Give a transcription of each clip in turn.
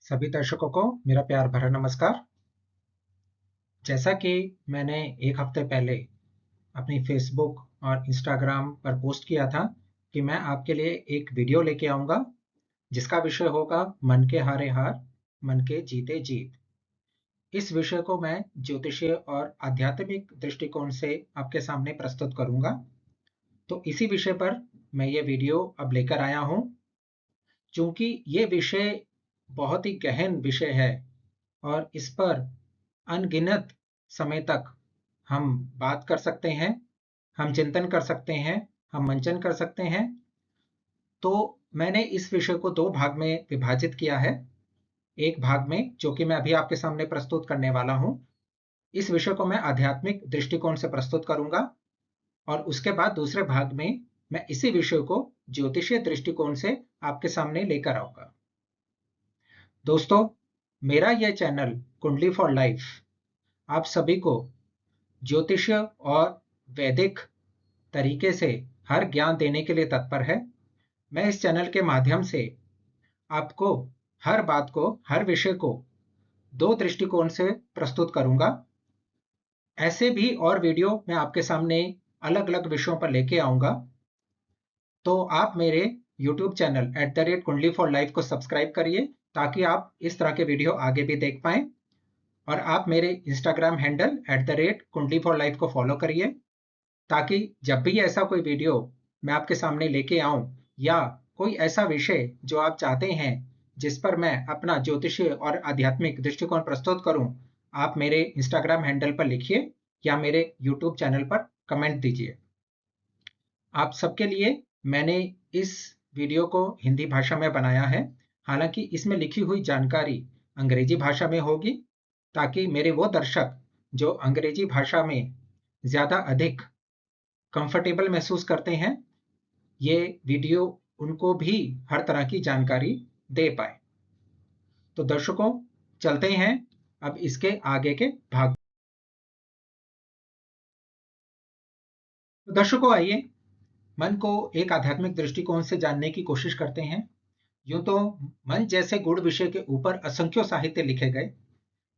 सभी दर्शकों को मेरा प्यार भरा नमस्कार। जैसा कि मैंने एक हफ्ते पहले अपनी फेसबुक और इंस्टाग्राम पर पोस्ट किया था कि मैं आपके लिए एक वीडियो लेके आऊँगा, जिसका विषय होगा मन के हारे हार, मन के जीते जीत। इस विषय को मैं ज्योतिषीय और आध्यात्मिक दृष्टिकोण से आपके सामने प्रस्तुत करूँगा। तो इसी विषय पर मैं ये वीडियो अब लेकर आया हूँ। चूँकि ये विषय बहुत ही गहन विषय है और इस पर अनगिनत समय तक हम बात कर सकते हैं, हम चिंतन कर सकते हैं, हम मंचन कर सकते हैं। तो मैंने इस विषय को 2 भाग में विभाजित किया है। एक भाग में जो कि मैं अभी आपके सामने प्रस्तुत करने वाला हूँ, इस विषय को मैं आध्यात्मिक दृष्टिकोण से प्रस्तुत करूँगा और उसके बाद दूसरे भाग में मैं इसी विषय को ज्योतिषीय दृष्टिकोण से आपके सामने लेकर आऊँगा। दोस्तों, मेरा यह चैनल कुंडली फॉर लाइफ आप सभी को ज्योतिषीय और वैदिक तरीके से हर ज्ञान देने के लिए तत्पर है। मैं इस चैनल के माध्यम से आपको हर बात को, हर विषय को 2 दृष्टिकोण से प्रस्तुत करूँगा। ऐसे भी और वीडियो मैं आपके सामने अलग-अलग विषयों पर लेके आऊँगा। तो आप मेरे यूट्यूब चैनल @कुंडली फॉर लाइफ को सब्सक्राइब करिए, ताकि आप इस तरह के वीडियो आगे भी देख पाएँ। और आप मेरे इंस्टाग्राम हैंडल @कुंडली फॉर लाइफ को फॉलो करिए, ताकि जब भी ऐसा कोई वीडियो मैं आपके सामने लेके आऊं या कोई ऐसा विषय जो आप चाहते हैं जिस पर मैं अपना ज्योतिषीय और आध्यात्मिक दृष्टिकोण प्रस्तुत करूं, आप मेरे इंस्टाग्राम हैंडल पर लिखिए या मेरे यूट्यूब चैनल पर कमेंट दीजिए। आप सबके लिए मैंने इस वीडियो को हिंदी भाषा में बनाया है। हालांकि इसमें लिखी हुई जानकारी अंग्रेजी भाषा में होगी, ताकि मेरे वो दर्शक जो अंग्रेजी भाषा में ज़्यादा अधिक कंफर्टेबल महसूस करते हैं, ये वीडियो उनको भी हर तरह की जानकारी दे पाए। तो दर्शकों, चलते हैं अब इसके आगे के भाग। तो दर्शकों, आइए मन को एक आध्यात्मिक दृष्टिकोण से जानने की कोशिश करते हैं। यूं तो मन जैसे गूढ़ विषय के ऊपर असंख्यों साहित्य लिखे गए।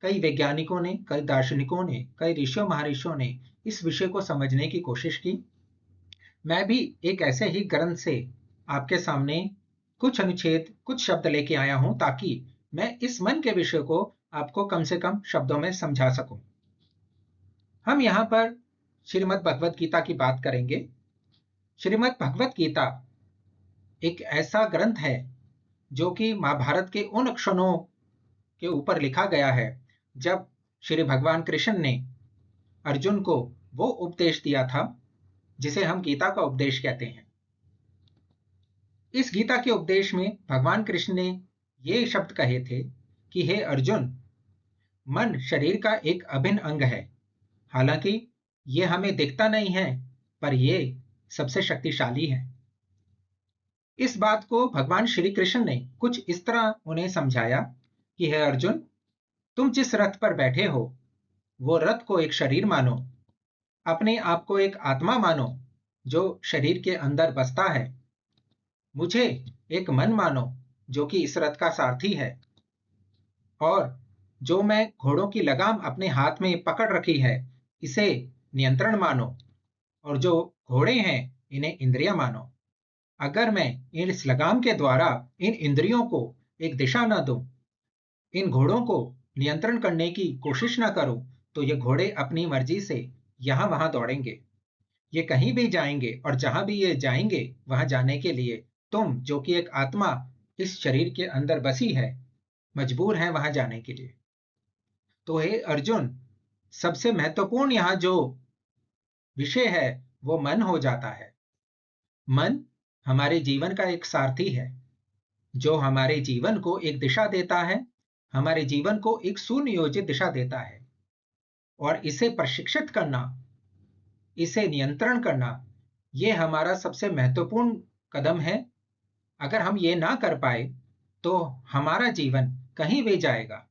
कई वैज्ञानिकों ने, कई दार्शनिकों ने, कई ऋषियों महर्षियों ने इस विषय को समझने की कोशिश की। मैं भी एक ऐसे ही ग्रंथ से आपके सामने कुछ अनुच्छेद, कुछ शब्द लेके आया हूं, ताकि मैं इस मन के विषय को आपको कम से कम शब्दों में समझा सकूं। हम यहाँ पर श्रीमद् भगवत गीता की बात करेंगे। श्रीमद् भगवत गीता एक ऐसा ग्रंथ है जो कि महाभारत के उन क्षणों के ऊपर लिखा गया है जब श्री भगवान कृष्ण ने अर्जुन को वो उपदेश दिया था जिसे हम गीता का उपदेश कहते हैं। इस गीता के उपदेश में भगवान कृष्ण ने ये शब्द कहे थे कि हे अर्जुन, मन शरीर का एक अभिन्न अंग है। हालांकि ये हमें दिखता नहीं है, पर ये सबसे शक्तिशाली है। इस बात को भगवान श्री कृष्ण ने कुछ इस तरह उन्हें समझाया कि हे अर्जुन, तुम जिस रथ पर बैठे हो वो रथ को एक शरीर मानो, अपने आप को एक आत्मा मानो जो शरीर के अंदर बसता है। मुझे एक मन मानो जो कि इस रथ का सारथी है, और जो मैं घोड़ों की लगाम अपने हाथ में पकड़ रखी है, इसे नियंत्रण मानो, और जो घोड़े हैं इन्हें इंद्रियां मानो। अगर मैं इस लगाम के द्वारा इन इंद्रियों को एक दिशा न दूं, इन घोड़ों को नियंत्रण करने की कोशिश न करूं, तो ये घोड़े अपनी मर्जी से यहां वहां दौड़ेंगे। ये कहीं भी जाएंगे, और जहां भी ये जाएंगे वहां जाने के लिए तुम, जो कि एक आत्मा इस शरीर के अंदर बसी है, मजबूर है वहां जाने के लिए। तो हे अर्जुन, सबसे महत्वपूर्ण यहाँ जो विषय है वो मन हो जाता है। मन हमारे जीवन का एक सारथी है, जो हमारे जीवन को एक दिशा देता है, हमारे जीवन को एक सुनियोजित दिशा देता है। और इसे प्रशिक्षित करना, इसे नियंत्रण करना, ये हमारा सबसे महत्वपूर्ण कदम है। अगर हम ये ना कर पाए तो हमारा जीवन कहीं भी जाएगा,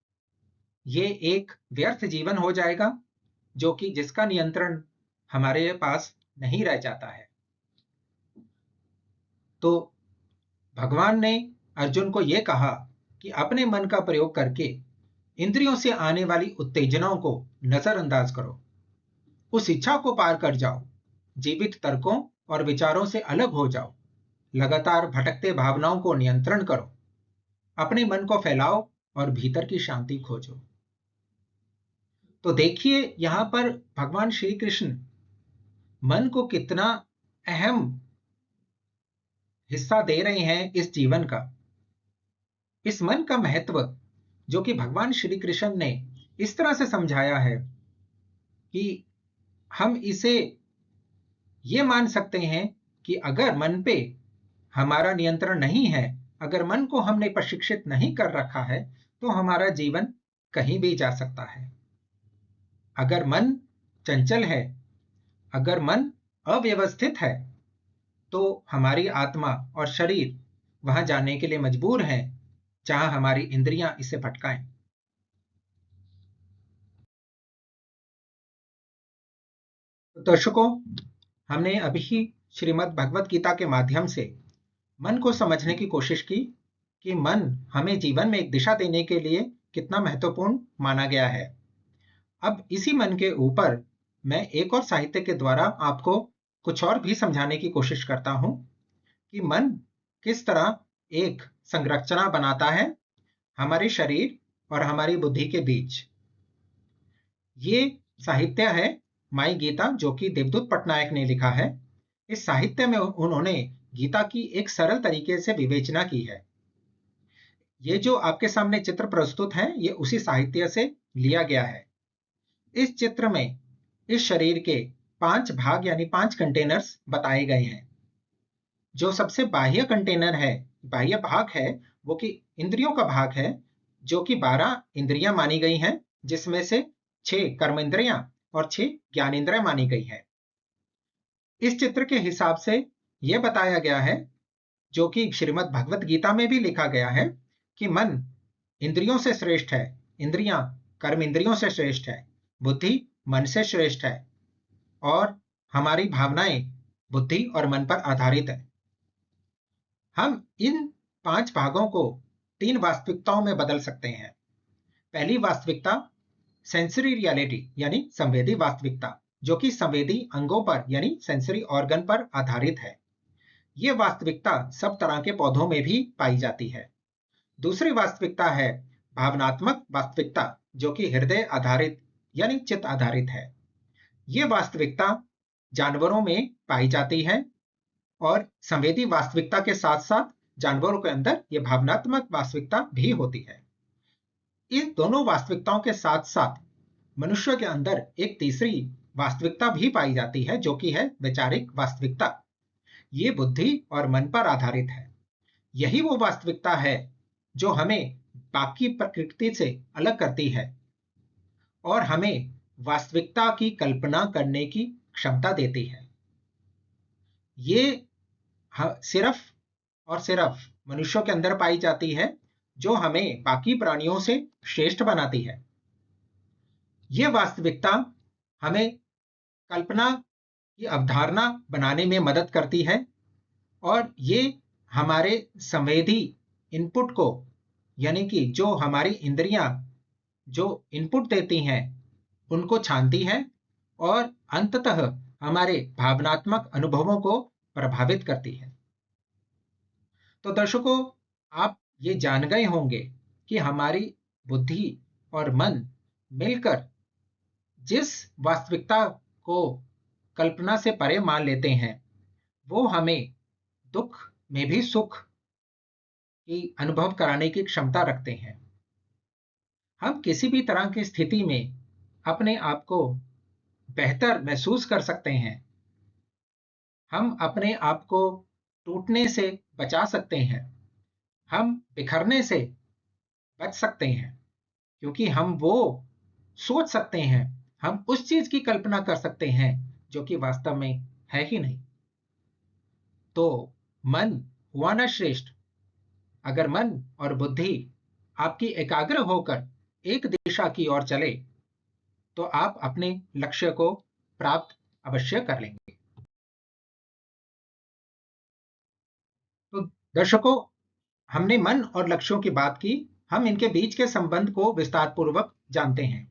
ये एक व्यर्थ जीवन हो जाएगा, जो कि जिसका नियंत्रण हमारे पास नहीं रह जाता है। तो भगवान ने अर्जुन को यह कहा कि अपने मन का प्रयोग करके इंद्रियों से आने वाली उत्तेजनाओं को नजरअंदाज करो। उस इच्छा को पार कर जाओ। जीवित तर्कों और विचारों से अलग हो जाओ। लगातार भटकते भावनाओं को नियंत्रण करो। अपने मन को फैलाओ और भीतर की शांति खोजो। तो देखिए यहां पर भगवान श्री कृष्ण मन को कितना अहम हिस्सा दे रहे हैं इस जीवन का। इस मन का महत्व जो कि भगवान श्री कृष्ण ने इस तरह से समझाया है कि हम इसे ये मान सकते हैं कि अगर मन पे हमारा नियंत्रण नहीं है, अगर मन को हमने प्रशिक्षित नहीं कर रखा है, तो हमारा जीवन कहीं भी जा सकता है। अगर मन चंचल है, अगर मन अव्यवस्थित है, तो हमारी आत्मा और शरीर वहां जाने के लिए मजबूर हैं जहां हमारी इंद्रियां इसे भटकाएं। तो दर्शकों, हमने अभी श्रीमद् भगवत गीता के माध्यम से मन को समझने की कोशिश की कि मन हमें जीवन में एक दिशा देने के लिए कितना महत्वपूर्ण माना गया है। अब इसी मन के ऊपर मैं एक और साहित्य के द्वारा आपको कुछ और भी समझाने की कोशिश करता हूं कि मन किस तरह एक संरचना बनाता है हमारे शरीर और हमारी बुद्धि के बीच। ये साहित्य है माई गीता, जो कि देवदूत पटनायक ने लिखा है। इस साहित्य में उन्होंने गीता की एक सरल तरीके से विवेचना की है। ये जो आपके सामने चित्र प्रस्तुत है, ये उसी साहित्य से लिया गया है। इस चित्र में इस शरीर के 5 भाग यानी 5 कंटेनर्स बताए गए हैं। जो सबसे बाह्य कंटेनर है, बाह्य भाग है, वो कि इंद्रियों का भाग है, जो कि 12 इंद्रियां मानी गई हैं, जिसमें से 6 कर्मेंद्रियां और 6 ज्ञानेंद्रियां मानी गई है। इस चित्र के हिसाब से यह बताया गया है, जो कि श्रीमद् भगवत गीता में भी लिखा गया है, कि मन इंद्रियों से श्रेष्ठ है, इंद्रियां कर्म इंद्रियों से श्रेष्ठ है, बुद्धि मन से श्रेष्ठ है, और हमारी भावनाएं बुद्धि और मन पर आधारित है। हम इन 5 भागों को 3 वास्तविकताओं में बदल सकते हैं। पहली वास्तविकता सेंसरी रियलिटी यानी संवेदी वास्तविकता, जो कि संवेदी अंगों पर यानी सेंसरी ऑर्गन पर आधारित है। यह वास्तविकता सब तरह के पौधों में भी पाई जाती है। दूसरी वास्तविकता है भावनात्मक वास्तविकता, जो कि हृदय आधारित यानी चित्त आधारित है। यह वास्तविकता जानवरों में पाई जाती है, और संवेदी वास्तविकता के साथ साथ जानवरों के अंदर यह भावनात्मक वास्तविकता भी होती है। इन दोनों वास्तविकताओं के साथ साथ मनुष्य के अंदर एक तीसरी वास्तविकता भी पाई जाती है, जो कि है वैचारिक वास्तविकता। ये बुद्धि और मन पर आधारित है। यही वो वास्तविकता है जो हमें बाकी प्रकृति से अलग करती है और हमें वास्तविकता की कल्पना करने की क्षमता देती है। ये सिर्फ और सिर्फ मनुष्यों के अंदर पाई जाती है, जो हमें बाकी प्राणियों से श्रेष्ठ बनाती है। यह वास्तविकता हमें कल्पना की अवधारणा बनाने में मदद करती है, और ये हमारे संवेदी इनपुट को यानी कि जो हमारी इंद्रियां जो इनपुट देती हैं उनको छानती है और अंततः हमारे भावनात्मक अनुभवों को प्रभावित करती है। तो दर्शकों, आप ये जान गए होंगे कि हमारी बुद्धि और मन मिलकर जिस वास्तविकता को कल्पना से परे मान लेते हैं, वो हमें दुख में भी सुख की अनुभव कराने की क्षमता रखते हैं। हम किसी भी तरह की स्थिति में अपने आप को बेहतर महसूस कर सकते हैं। हम अपने आप को टूटने से बचा सकते हैं। हम बिखरने से बच सकते हैं, क्योंकि हम वो सोच सकते हैं, हम उस चीज की कल्पना कर सकते हैं जो कि वास्तव में है ही नहीं। तो मन हुआ ना श्रेष्ठ। अगर मन और बुद्धि आपकी एकाग्र होकर एक दिशा की ओर चले, तो आप अपने लक्ष्य को प्राप्त अवश्य कर लेंगे। तो दर्शकों, हमने मन और लक्ष्यों की बात की, हम इनके बीच के संबंध को विस्तार पूर्वक जानते हैं।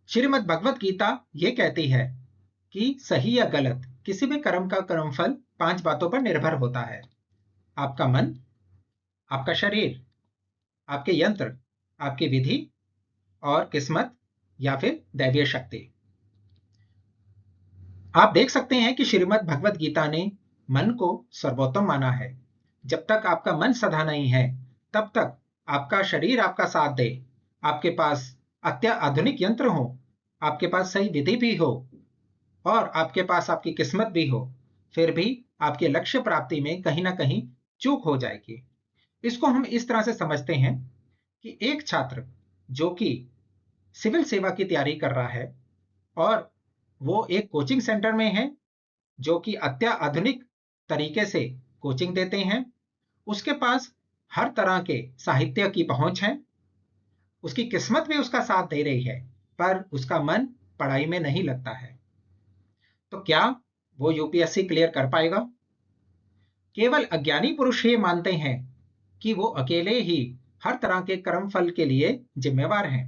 श्रीमद् भगवत गीता ये कहती है कि सही या गलत किसी भी कर्म का कर्मफल 5 बातों पर निर्भर होता है। आपका मन, आपका शरीर, आपके यंत्र, आपकी विधि और किस्मत या फिर दैवीय शक्ति। आप देख सकते हैं कि श्रीमद् भगवत गीता ने मन को सर्वोत्तम माना है। जब तक आपका मन सधा नहीं है, तब तक आपका शरीर आपका साथ दे, आपके पास अत्याधुनिक यंत्र हो, आपके पास सही विधि भी हो और आपके पास आपकी किस्मत भी हो, फिर भी आपके लक्ष्य प्राप्ति में कहीं ना कहीं चूक हो जाएगी। इसको हम इस तरह से समझते हैं कि एक छात्र जो कि सिविल सेवा की तैयारी कर रहा है और वो एक कोचिंग सेंटर में है जो कि अत्याधुनिक तरीके से कोचिंग देते हैं, उसके पास हर तरह के साहित्य की पहुंच है, उसकी किस्मत भी उसका साथ दे रही है, पर उसका मन पढ़ाई में नहीं लगता है। तो क्या वो यूपीएससी क्लियर कर पाएगा? केवल अज्ञानी पुरुष ये मानते हैं कि वो अकेले ही हर तरह के कर्मफल के लिए जिम्मेवार हैं।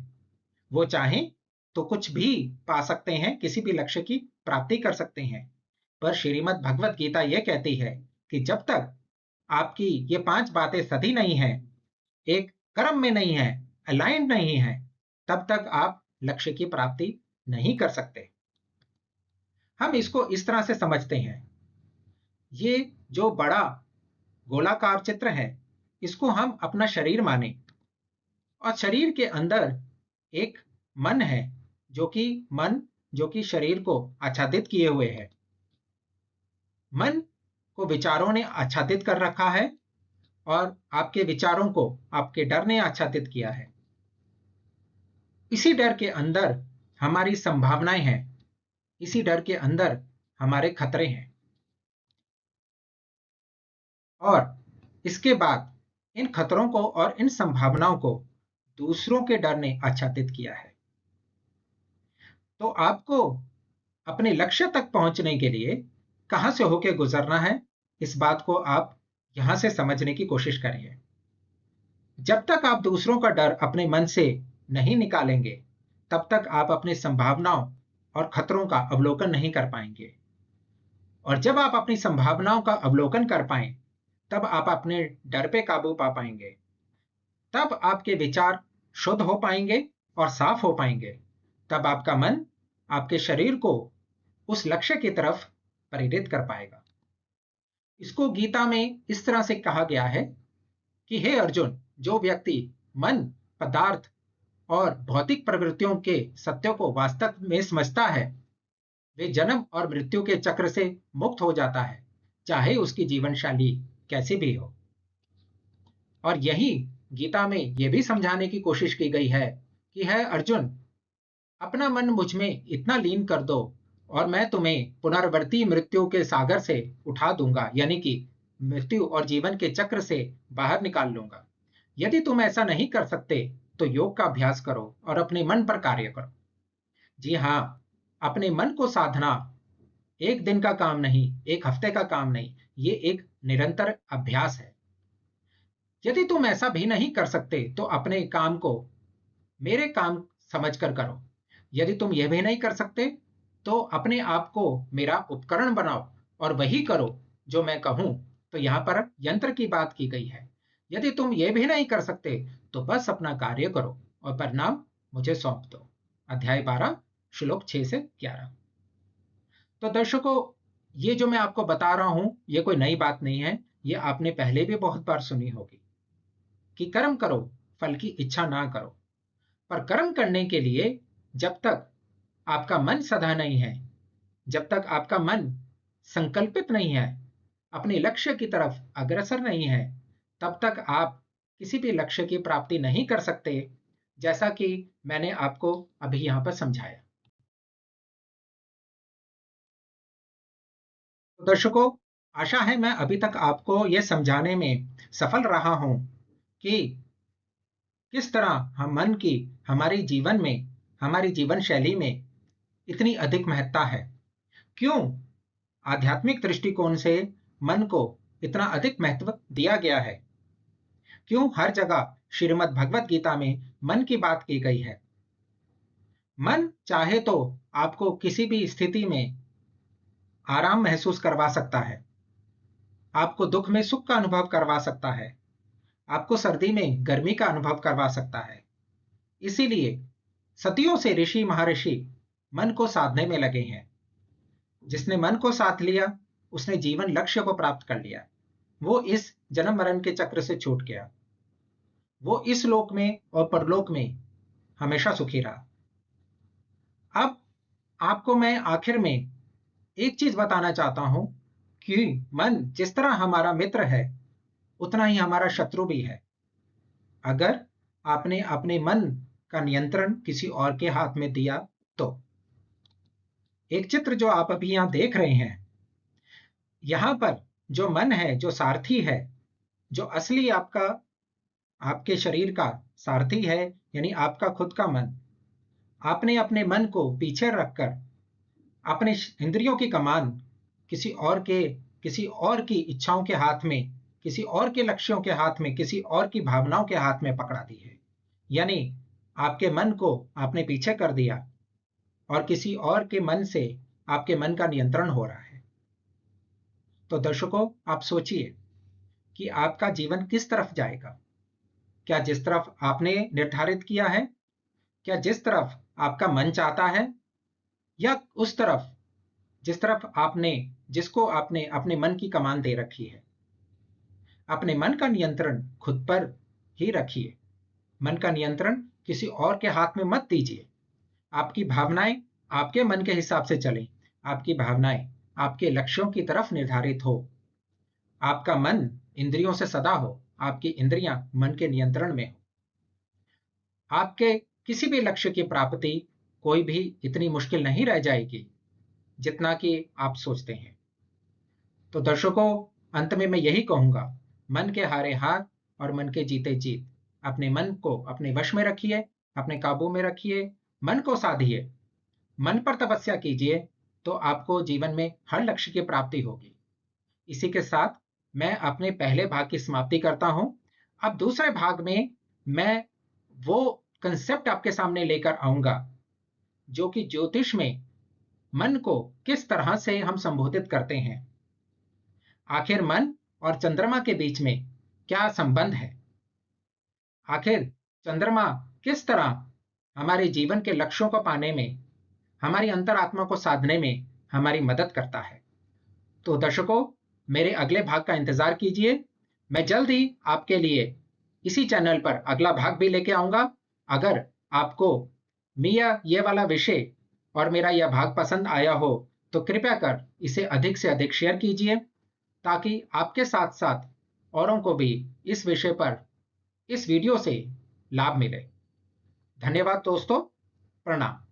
वो चाहें तो कुछ भी पा सकते हैं, किसी भी लक्ष्य की प्राप्ति कर सकते हैं। पर श्रीमद् भगवत गीता ये कहती है कि जब तक आपकी ये 5 बातें सधी नहीं है, एक कर्म में नहीं है, अलाइंड नहीं है, तब तक आप लक्ष्य की प्राप्ति नहीं कर सकते। हम इसको इस तरह से समझते हैं, ये जो बड़ा गोलाकार चित्र है, इसको हम अपना शरीर माने और शरीर के अंदर एक मन है जो कि शरीर को आच्छादित किए हुए है। मन को विचारों ने आच्छादित कर रखा है और आपके विचारों को आपके डर ने आच्छादित किया है। इसी डर के अंदर हमारी संभावनाएं हैं, इसी डर के अंदर हमारे खतरे हैं और इसके बाद इन खतरों को और इन संभावनाओं को दूसरों के डर ने आच्छादित किया है। तो आपको अपने लक्ष्य तक पहुंचने के लिए कहां से होकर गुजरना है, इस बात को आप यहां से समझने की कोशिश करिए। जब तक आप दूसरों का डर अपने मन से नहीं निकालेंगे, तब तक आप अपनी संभावनाओं और खतरों का अवलोकन नहीं कर पाएंगे। और जब आप अपनी संभावनाओं का अवलोकन कर पाएं, तब आप अपने डर पे काबू पा पाएंगे। तब आपके विचार शुद्ध हो पाएंगे और साफ हो पाएंगे। तब आपका मन आपके शरीर को उस लक्ष्य की तरफ प्रेरित कर पाएगा। इसको गीता में इस तरह से कहा गया है कि हे अर्जुन, जो व्यक्ति मन, पदार्थ और भौतिक प्रवृत्तियों के सत्यों को वास्तव में समझता है, वे जन्म और मृत्यु के चक्र से मुक्त हो जाता है, चाहे उसकी जीवन शैली कैसी भी हो। और यही गीता में यह भी समझाने की कोशिश की गई है कि है अर्जुन, अपना मन मुझ में इतना लीन कर दो और मैं तुम्हें पुनर्वर्ती मृत्यु के सागर से उठा दूंगा, यानी कि मृत्यु और जीवन के चक्र से बाहर निकाल लूंगा। यदि तुम ऐसा नहीं कर सकते तो योग का अभ्यास करो और अपने मन पर कार्य करो। जी हाँ, अपने मन को साधना एक दिन का काम नहीं, एक हफ्ते का काम नहीं, ये एक निरंतर अभ्यास है। यदि तुम ऐसा भी नहीं कर सकते तो अपने काम को मेरे काम समझकर करो। यदि तुम यह भी नहीं कर सकते तो अपने आप को मेरा उपकरण बनाओ और वही करो जो मैं कहूं। तो यहां पर यंत्र की बात की गई है। यदि तुम यह भी नहीं कर सकते तो बस अपना कार्य करो और परिणाम मुझे सौंप दो। अध्याय 12 श्लोक 6 से 11। तो दर्शकों, ये जो मैं आपको बता रहा हूं, ये कोई नई बात नहीं है। ये आपने पहले भी बहुत बार सुनी होगी कि कर्म करो, फल की इच्छा ना करो। पर कर्म करने के लिए जब तक आपका मन सधा नहीं है, जब तक आपका मन संकल्पित नहीं है, अपने लक्ष्य की तरफ अग्रसर नहीं है, तब तक आप किसी भी लक्ष्य की प्राप्ति नहीं कर सकते, जैसा कि मैंने आपको अभी यहां पर समझाया। तो दर्शकों, आशा है मैं अभी तक आपको यह समझाने में सफल रहा हूं कि किस तरह हम मन की हमारे जीवन में, हमारी जीवन शैली में इतनी अधिक महत्ता है। क्यों आध्यात्मिक दृष्टिकोण से मन को इतना अधिक महत्व दिया गया है? क्यों हर जगह श्रीमद् भगवत गीता में मन की बात की गई है। मन चाहे तो आपको किसी भी स्थिति में आराम महसूस करवा सकता है, आपको दुख में सुख का अनुभव करवा सकता है, आपको सर्दी में गर्मी का अनुभव करवा सकता है। इसीलिए सदियों से ऋषि महर्षि मन को साधने में लगे हैं। जिसने मन को साध लिया उसने जीवन लक्ष्य को प्राप्त कर लिया। वो इस जन्म मरण के चक्र से छूट गया। वो इस लोक में और परलोक में हमेशा सुखी रहा। अब आपको मैं आखिर में एक चीज बताना चाहता हूं कि मन जिस तरह हमारा मित्र है उतना ही हमारा शत्रु भी है। अगर आपने अपने मन का नियंत्रण किसी और के हाथ में दिया तो। एक चित्र जो आप अभी यहां देख रहे हैं, यहां पर जो मन है, जो सारथी है, जो असली आपके शरीर का सारथी है, यानी आपका खुद का मन, आपने अपने मन को पीछे रखकर अपने इंद्रियों की कमान किसी और की इच्छाओं के हाथ में, किसी और के लक्ष्यों के हाथ में, किसी और की भावनाओं के हाथ में पकड़ा दी है। यानी आपके मन को आपने पीछे कर दिया और किसी और के मन से आपके मन का नियंत्रण हो रहा है। तो दर्शकों, आप सोचिए कि आपका जीवन किस तरफ जाएगा। क्या जिस तरफ आपने निर्धारित किया है, क्या जिस तरफ आपका मन चाहता है, या उस तरफ जिस तरफ जिसको आपने अपने मन की कमान दे रखी है। अपने मन का नियंत्रण खुद पर ही रखिए। मन का नियंत्रण किसी और के हाथ में मत दीजिए। आपकी भावनाएं आपके मन के हिसाब से चलें। आपकी भावनाएं आपके लक्ष्यों की तरफ निर्धारित हो। आपका मन इंद्रियों से सदा हो, आपकी इंद्रियां मन के नियंत्रण में हो। आपके किसी भी लक्ष्य की प्राप्ति कोई भी इतनी मुश्किल नहीं रह जाएगी जितना कि आप सोचते हैं। तो दर्शकों, अंत में मैं यही कहूंगा, मन के हारे हार और मन के जीते जीत। अपने मन को अपने वश में रखिए, अपने काबू में रखिए, मन को साधिए, मन पर तपस्या कीजिए, तो आपको जीवन में हर लक्ष्य की प्राप्ति होगी। इसी के साथ मैं अपने पहले भाग की समाप्ति करता हूं। अब दूसरे भाग में मैं वो कंसेप्ट आपके सामने लेकर आऊंगा जो कि ज्योतिष में मन को किस तरह से हम संबोधित करते हैं। आखिर मन और चंद्रमा के बीच में क्या संबंध है? आखिर चंद्रमा किस तरह हमारे जीवन के लक्ष्यों को पाने में, हमारी अंतरात्मा को साधने में हमारी मदद करता है? तो दर्शकों, मेरे अगले भाग का इंतजार कीजिए। मैं जल्द ही आपके लिए इसी चैनल पर अगला भाग भी लेके आऊंगा। अगर आपको मिया ये वाला विषय और मेरा यह भाग पसंद आया हो तो कृपया कर इसे अधिक से अधिक शेयर कीजिए, ताकि आपके साथ साथ औरों को भी इस विषय पर, इस वीडियो से लाभ मिले। धन्यवाद दोस्तों, प्रणाम।